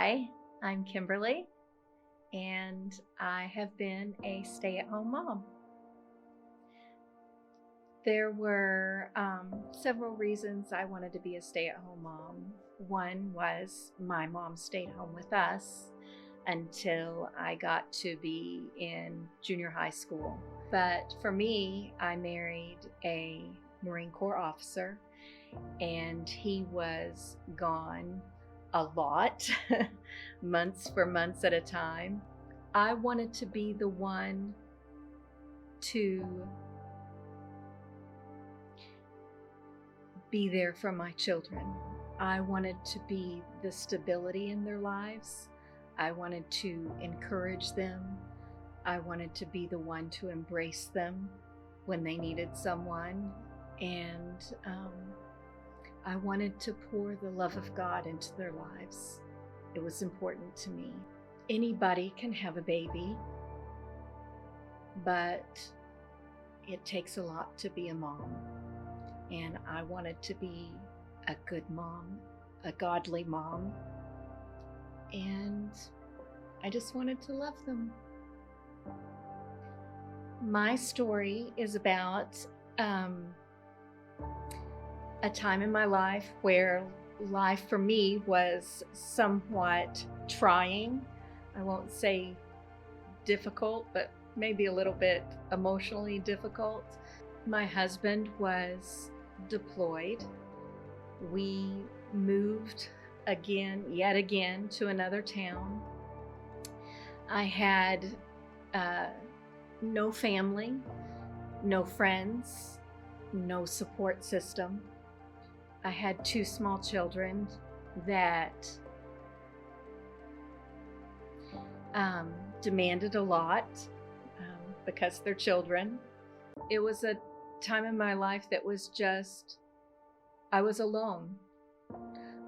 Hi, I'm Kimberly, and I have been a stay-at-home mom. There were several reasons I wanted to be a stay-at-home mom. One was my mom stayed home with us until I got to be in junior high school. But for me, I married a Marine Corps officer, and he was gone a lot, months at a time. I wanted to be the one to be there for my children. I wanted to be the stability in their lives. I wanted to encourage them. I wanted to be the one to embrace them when they needed someone. And I wanted to pour the love of God into their lives. It was important to me. Anybody can have a baby, but it takes a lot to be a mom. And I wanted to be a good mom, a godly mom, and I just wanted to love them. My story is about a time in my life where life for me was somewhat trying. I won't say difficult, but maybe a little bit emotionally difficult. My husband was deployed. We moved yet again to another town. I had no family, no friends, no support system. I had two small children that demanded a lot because they're children. It was a time in my life that was just, I was alone.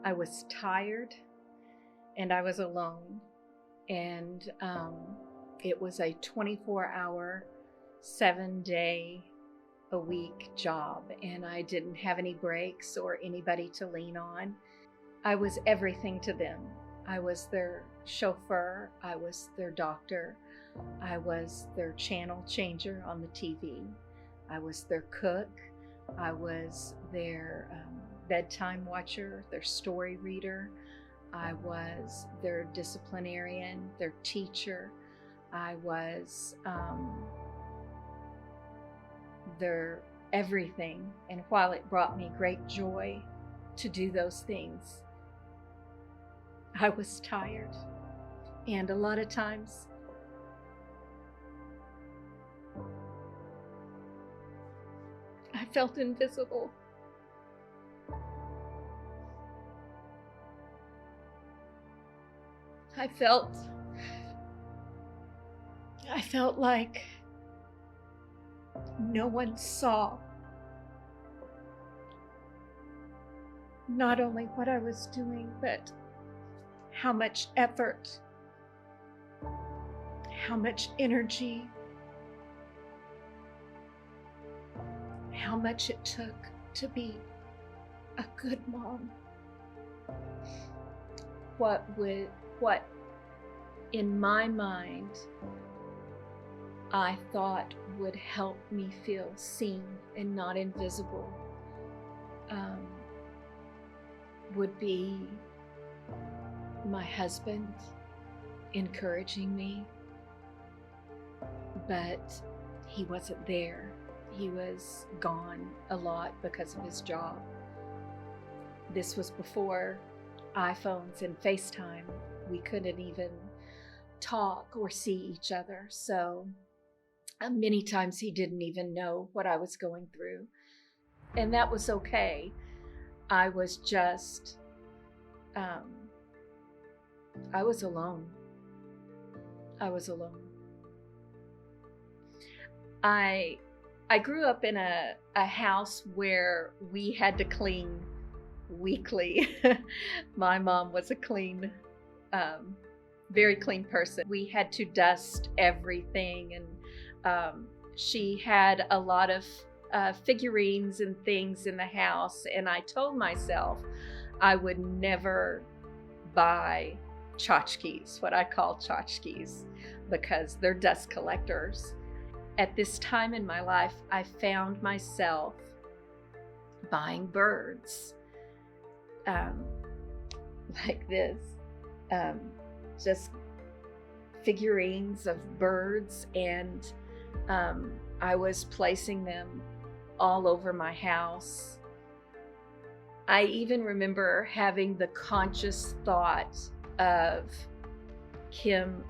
I was tired and I was alone. And it was a 24-hour, 7-day-a-week job, and I didn't have any breaks or anybody to lean on. I was everything to them. I was their chauffeur. I was their doctor. I was their channel changer on the TV. I was their cook. I was their bedtime watcher, their story reader. I was their disciplinarian, their teacher. I was their everything. And while it brought me great joy to do those things, I was tired. And a lot of times, I felt invisible. I felt like no one saw not only what I was doing, but how much effort, how much energy, how much it took to be a good mom. What in my mind I thought would help me feel seen and not invisible would be my husband encouraging me, but he wasn't there. He was gone a lot because of his job. This was before iPhones and FaceTime. We couldn't even talk or see each other. So many times he didn't even know what I was going through. And that was okay. I was just, I was alone. I was alone. I grew up in a house where we had to clean weekly. My mom was a clean, very clean person. We had to dust everything, and she had a lot of figurines and things in the house, and I told myself I would never buy tchotchkes, what I call tchotchkes, because they're dust collectors. At this time in my life, I found myself buying birds like this, just figurines of birds, and I was placing them all over my house. I even remember having the conscious thought of, Kim,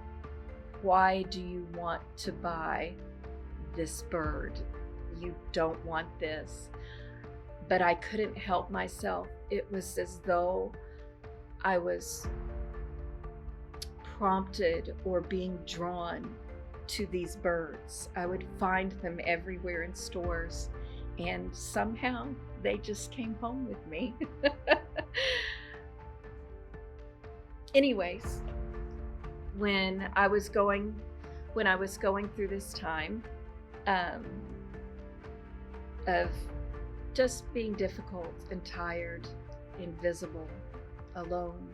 why do you want to buy this bird? You don't want this. But I couldn't help myself. It was as though I was prompted or being drawn to these birds. I would find them everywhere in stores, and somehow they just came home with me. Anyways, when I was going through this time of just being difficult and tired, invisible, alone,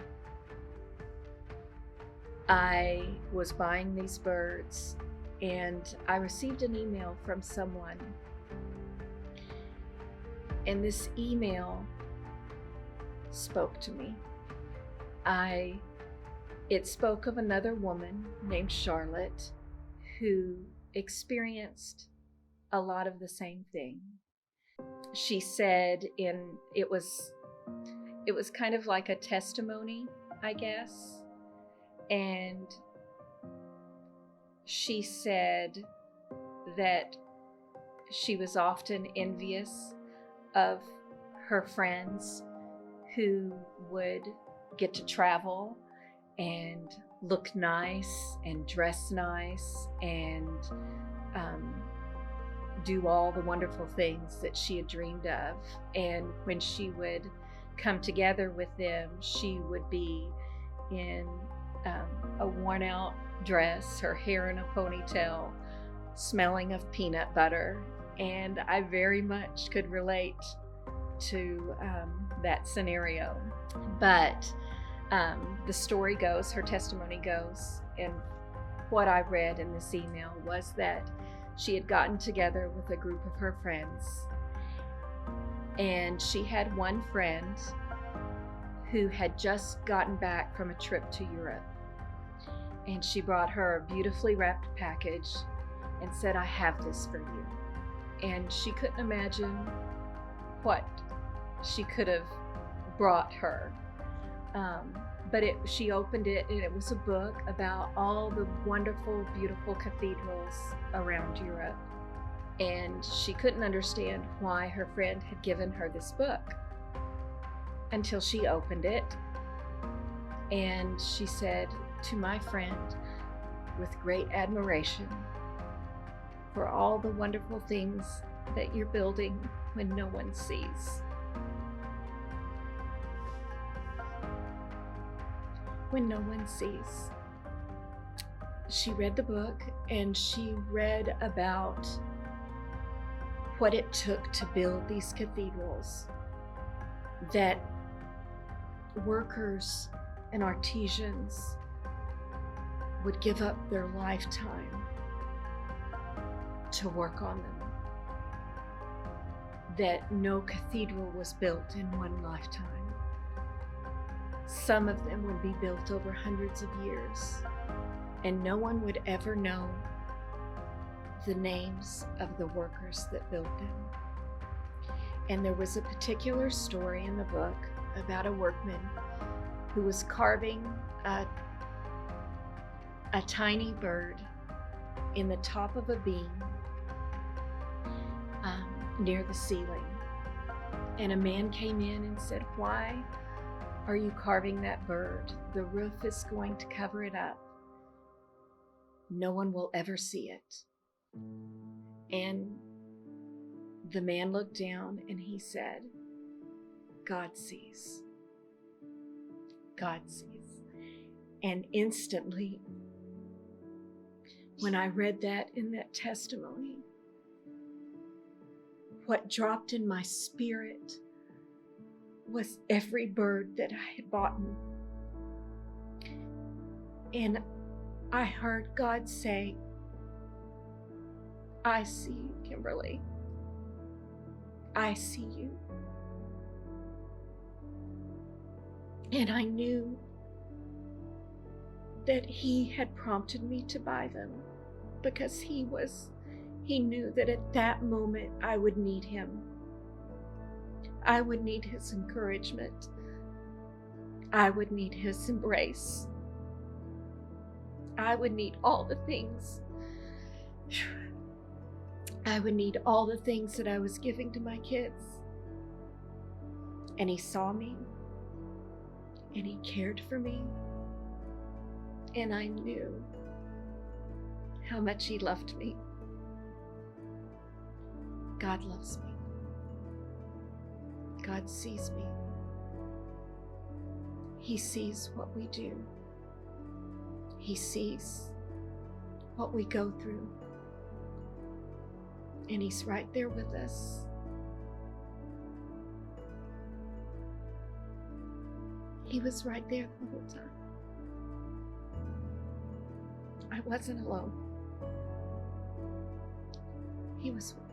I was buying these birds, and I received an email from someone. And this email spoke to me. It spoke of another woman named Charlotte who experienced a lot of the same thing. She said it was kind of like a testimony, I guess. And she said that she was often envious of her friends who would get to travel and look nice and dress nice and do all the wonderful things that she had dreamed of. And when she would come together with them, she would be in a worn out dress, her hair in a ponytail, smelling of peanut butter. And I very much could relate to that scenario. But the story goes, her testimony goes, and what I read in this email was that she had gotten together with a group of her friends, and she had one friend who had just gotten back from a trip to Europe. And she brought her a beautifully wrapped package and said, I have this for you. And she couldn't imagine what she could have brought her. But she opened it, and it was a book about all the wonderful, beautiful cathedrals around Europe. And she couldn't understand why her friend had given her this book until she opened it. And she said, to my friend, with great admiration for all the wonderful things that you're building when no one sees. When no one sees. She read the book, and she read about what it took to build these cathedrals, that workers and artisans would give up their lifetime to work on them, that no cathedral was built in one lifetime. Some of them would be built over hundreds of years, and no one would ever know the names of the workers that built them. And there was a particular story in the book about a workman who was carving a tiny bird in the top of a beam near the ceiling. And a man came in and said, why are you carving that bird? The roof is going to cover it up. No one will ever see it. And the man looked down and he said, God sees. God sees. And instantly, when I read that in that testimony, what dropped in my spirit was every bird that I had bought. And I heard God say, I see you, Kimberly. I see you. And I knew that He had prompted me to buy them because He knew that at that moment I would need Him. I would need His encouragement. I would need His embrace. I would need all the things. I would need all the things that I was giving to my kids. And He saw me, and He cared for me, and I knew how much He loved me. God loves me. God sees me. He sees what we do. He sees what we go through. And He's right there with us. He was right there the whole time. I wasn't alone. He was with